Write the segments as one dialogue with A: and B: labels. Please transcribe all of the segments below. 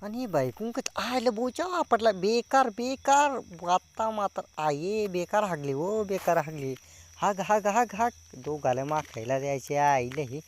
A: आणि बायकून आयला बोचा वापरला बेकार बेकार आता मात्र आहे बेकार हागली हो बेकार हागली हाग हाग हाग हाग दोघाला माखायला द्यायचे आईला ही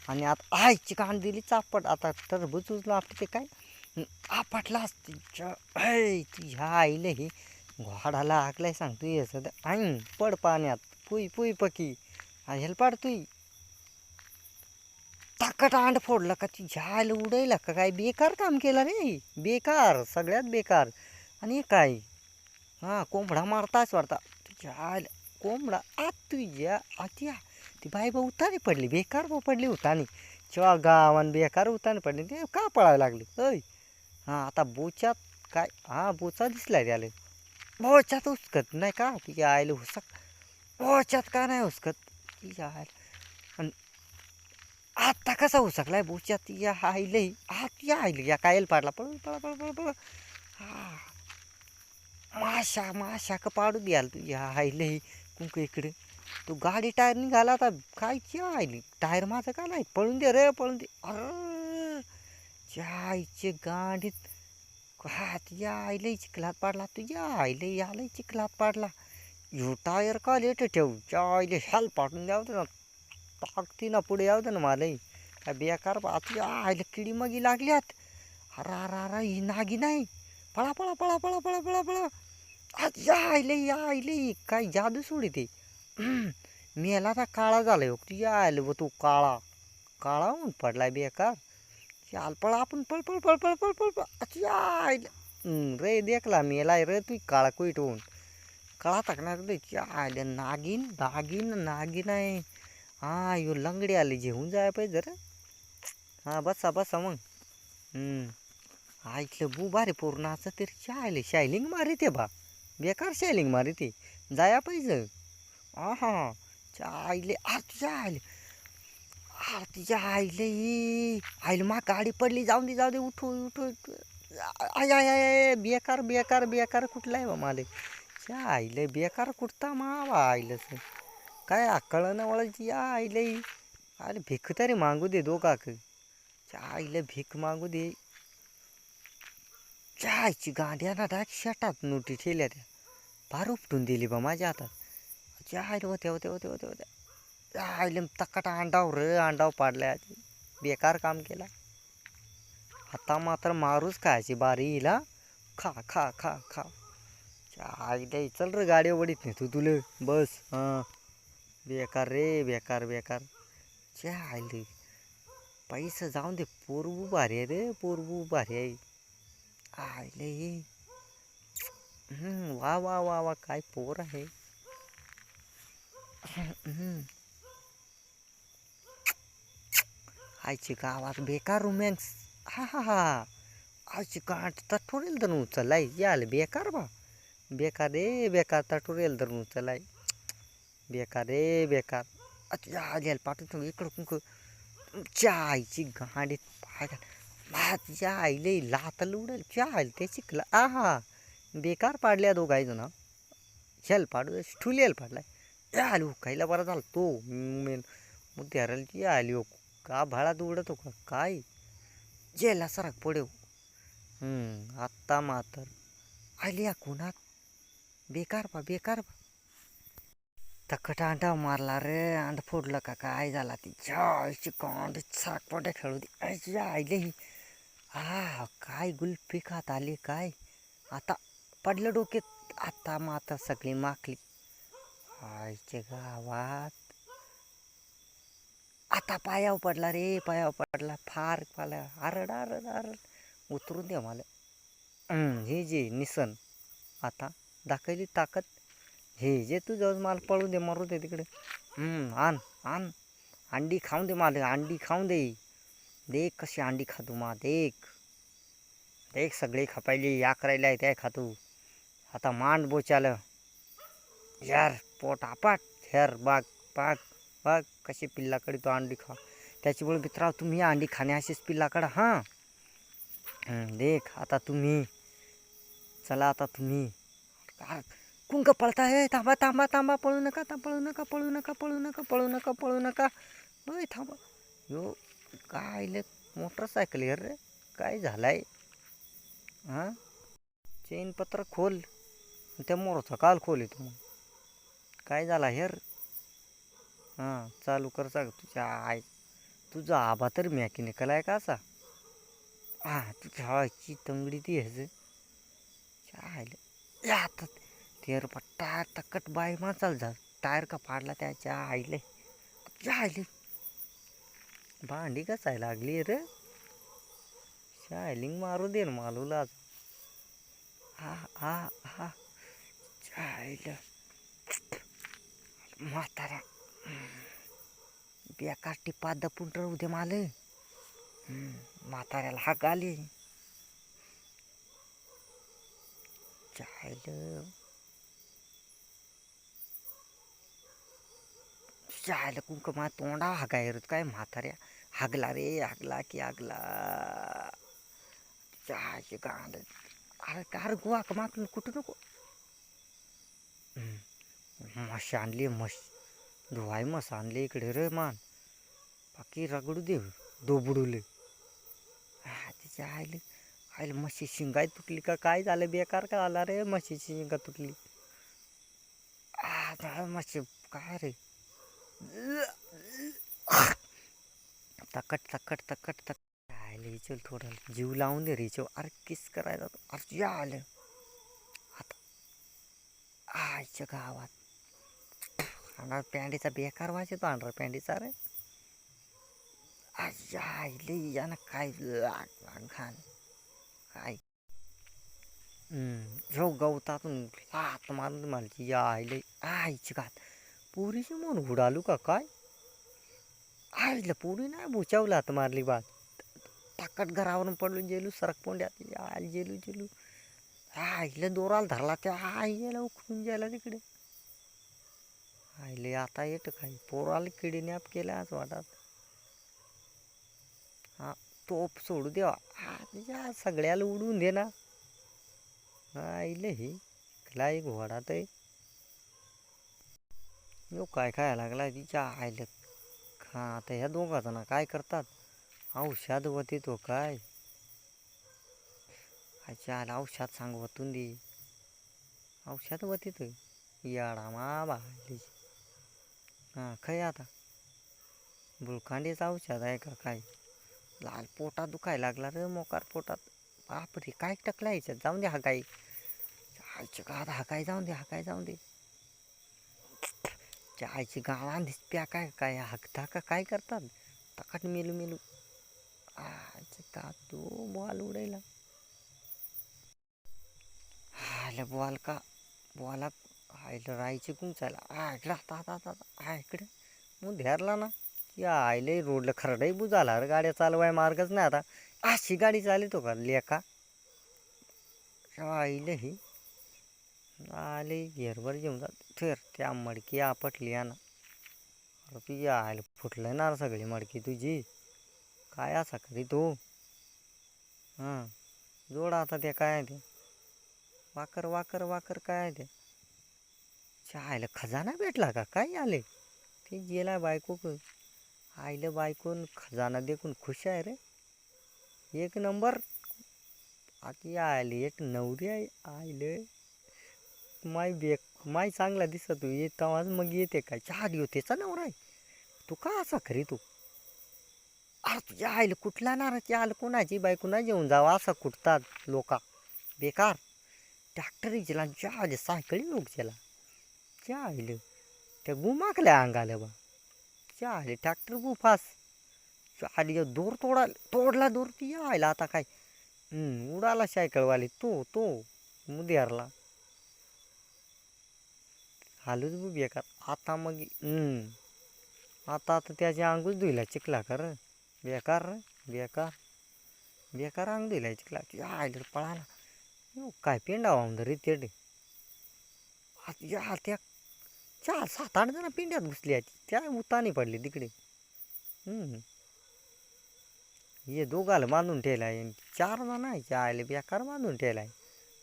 A: आणि आता आईची कान दिली चापट आता टरबूज उचला आपली ते काय आपटलाच तिच्या तुझ्या आईला ही घोडाला हाकलाय सांगतो ये सध्या आई पड पाण्यात पुई पुई पकी ह्याला पाड तुई ताकट अंड फोडलं का ती झाल उडायला का काय बेकार काम केलं रे बेकार सगळ्यात बेकार आणि काय हां कोंबडा मारताच वाटता तुझ्या कोंबडा आत तुझ्या आत्या ती बाई बा उतानी पडली बेकार बा पडली उतानी चवा गावान बेकार उतानी पडली ते का पळायला लागली अय हां आता बोच्यात काय हां बोचा दिसलाय त्याला बोच्यात हुसकत नाही का तुझ्या आईला हुसक बोच्यात का नाही हुसकत तुझ्या आईला आता कसा हुसकलाय बोच्या या आईले आत या आईले या कायल पाडला पळ पळ पळ पळ पळ हा माशा माशा का पाडू द्याल तू या आईले कुंक इकडे तू गाडी टायर निघाला आता काय आईली टायर माझं का नाही पळून दे रे पळून दे अरे आईचे गाडीत हात या आईले चिखलात पाडला तुझ्या आईले याला चिखलात पाडला यो टायर का लेट ठेवू च्या आईले हेल पाडून द्यावं ना टाकती ना पुढे यावं ना मला काय बेकार आता आईला किडी मगी लागल्यात अरा अरा अरा ही नागी नाही पळा पळा पळा पळा पळा पळा पळा आज या आईले काय जादू सोडी ते मेला आता काळा झालाय हो तुझ्या आयले व तू काळा काळा होऊन पडलाय बेकार चाल पळा आपण पळ पळ पळ पळ पळ पळ पळ अच्छा आईले रे देखला मेलाय रे तू काळा कोईट होऊन काळा टाकणार रे आयले नागिन नागिन नागिन आहे हां यो लंगडी आली जेवून जाय पाहिजे जरा हां बसा बसा मग ऐकलं बू बारे पूर्णाचं तरी शायले शायलिंग मारी ते बा बेकार शायलिंग मारी ते जाया पाहिजे हां आईले तुझ्या आईले तुझ्या आईले आईले मा गाडी पडली जाऊन दे जाऊ दे उठू उठू आय आय आय बेकार बेकार बेकार कुठला आहे बा माले आईले बेकार कुठता मावा आईलंच काय अक्कळ ना वळायची या आईले अरे भीक तरी मागू दे दोघाक आईले भीक मागू दे आईची गांड्या ना डाक शेतात नोटी ठेवल्या त्या फार उपटून दिली बा माझ्या हातात आईले होते होते होते होते होते आईले तक्काट अंडाव र अंडाव पाडल्या बेकार काम केला आता मात्र मारूच खायची बारी हिला खा खा खा खा आईले चल रे गाडी वडीत नाही तू तुले बस हां बेकार रे बेकार बेकार आईले पैसा जाऊन दे पोरबू भारी आहे रे पोरबू भारी आहे आईले वा वा वा वा काय पोर आहे आईची गावात बेकार रोमॅन्स हा हा हा आईची गाठ तटोरेल धरून उचललाय याल बेकार बा बेकार रे बेकार तटोरेल धरून उचललाय बेकार रे बेकार अच्छा आल्याला पाठवतो इकडं कुंक आईची गाडीत पाय माझ्या आईले लाता उडेल आईल ते शिकला आहा बेकार पाडल्या दोघाई जण शेल पाडू ठुलेल पाडलाय आली हुकायला बरा झाला तो मेन मग हरायची आली हो का भाळात उडत हो का काय जेला सरक पडेव आत्ता मातर आली या कोणात बेकार बा बेकार बा तक्कट अंडा मारला रे अंड फोडलं का काय झाला ती जायची कांड साक पड्या खेळू दे आईले काय गुल्फी खात आली काय आता पडलं डोक्यात आता माता सगळी माखली आईच्या गावात आता पायावर पडला रे पायावर पडला फार पाला आरड आरड आरड उतरून दे मला हे जे निसन आता दाखवली ताकद हे जे तू जाऊन मला पळू दे मारू दे तिकडे आण आण अंडी खाऊन दे मला अंडी खाऊन दे देख कशी अंडी खातो मा देख देख सगळे खपायली या करायला आहे त्या खातो आता मांड बोचालं यार पोट आपाट हेर बाग बाग बाग कशी पिल्लाकडे तो अंडी खा त्याच्यामुळे मित्रा तुम्ही अंडी खाण्याशीच पिल्लाकडं हां देख आता तुम्ही चला आता तुम्ही कुंक पळताय थांबा थांबा थांबा पळू नका पळू नका पळू नका पळू नका पळू नका पळू नका नाही थांबा यो काय मोटरसायकल रे काय झालाय हां चेन पत्र खोल त्या मोरचा काल खोल येतो मग काय झाला हेर. हां चालू कर सांग तुझ्या आय तुझा आबा तर मॅकॅनिकल आहे का असा. हां तुझ्या आईची तंगडी ती ह्याचं चाल आता तेर पट्टा तकट बाय मा चाल जा टायर का फाडला त्याच्या आईले आईले भांडी कसाय लागली रे. शायलिंग मारू दे ना मालूला आज. हा हा हा चायला म्हातारा बेकार टिपा दपून राहू दे माल. म्हाताऱ्याला हाक आली चायलं चायला कुंक मा तोंडा हागाय रे काय म्हाताऱ्या हागला रे हागला की हागला चायचे गांड. अरे कार गुवाक माकून कुठं नको. म्हश आणली म्हश धुवाय म्हस आणली इकडे रे मान बाकी रगडू दे दोबडूले. हा तिच्या आईले आईला म्हशी शिंगाय तुटली का काय झालं बेकार का आला रे म्हशीची शिंगा तुटली. म्हशी काय रे तकट तकट तकट तक आयले हिचल थोडं जीव लावून दे रे हिचो. अरे किस करायला अरे या आलं आता आईच्या गावात पांढरा पॅन्टीचा बेकार वास येतो. पांढरा पॅन्टीचा रे आईच्या आईले यानं काय घाण काय जो गवतातून लात मारून मालची या आईले आईची गात पुरीची म्हणून उडालू का काय. आईला पुरी नाही बुचावला तर मारली बात टाकट घरावरून पडून जेलू सरक पोंड्यात आई जेलू जेलू आईला दोराला धरला त्या आईला उखडून गेला तिकडे. आईले आता येत काही पोराला किडनॅप केला आज वाटत. हा तोप सोडू देवा हा सगळ्याला उडवून दे ना. आईले ही खलाई घोडात आहे यो काय खायला लागला तिच्या आईला. हां आता ह्या दोघा जण काय करतात औषध वती तो काय अच्छा आला औषध सांग वतून दे औषध वती तो याडा मा बाली. हां काय आता बुळखांडीचं औषध आहे का काय. लाल पोटात दुखायला लागला रे मोकार पोटात. बापरे काय टकला यायच्यात जाऊन दे हा काय आईच्या गावात हा काय जाऊन दे हा काय जाऊन दे. आईची गावात दिसत्या काय काय हाकता का काय करतात तकट मेलू मेलू आईच्या का तो बॉल उडायला. आले बॉल का बॉला आईला राहायची कुंचायला इकडे आता इकडे मग धरला ना या आईले रोडला खरडाही बुजाला रे गाड्या चालवाय मार्गच नाही आता. अशी गाडी चालतो का लेका आईले ही आले घेरभर घेऊन जात थेर त्या मडकी आपटली ना. अरे तुझ्या आईला फुटलं ना सगळी मडकी तुझी काय असा करी तो. हां जोडा आता ते काय ते वाकर वाकर वाकर काय ते आईला खजाना भेटला का काय आले ते गेला बायको आईला बायकोन खजाना देखून खुश आहे रे एक नंबर. आता आले एक नवरी आहे आईले माय चांगला दिसत तू येत आवाज मग येते काय चहा देऊ त्याचा नवरा आहे तू का असा खरी तू. अरे तुझ्या आईला कुठला नाराची आलं कोणाची बायको नाही जेवून जावा असं कुठतात लोका बेकार. ट्रॅक्टर इचला ज्या आले सायकली लोक त्याला ज्या आईलं त्या गुमाकल्या अंगाला बा ज्या आले ट्रॅक्टर गुफास आली दूर तोडला दूर ती आयला आता काय उडाला सायकलवाली तो मुद्यारला हालूच बू बेकार. आता मग आता त्याची अंगूच धुईला चिखला कर बेकार बेकार बेकार अंग धुईला चिखला तुझ्या आईला पळाला काय पिंडावा रे तेडे. आता त्या 4-7-8 जण पिंड्यात घुसली त्या उतानी पडली तिकडे. हे दोघाला बांधून ठेवलाय 4 जण आहे आले बेकार बांधून ठेवलाय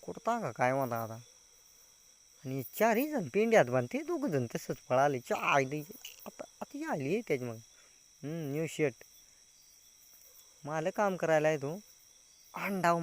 A: कुठता का काय म्हणता आता. आणि 4ही जण पिंड्यात बांधते 2 जण तसंच पळाले आली आता आता आली त्याची मग न्यू शेट मला काम करायला आहे तो अंडाव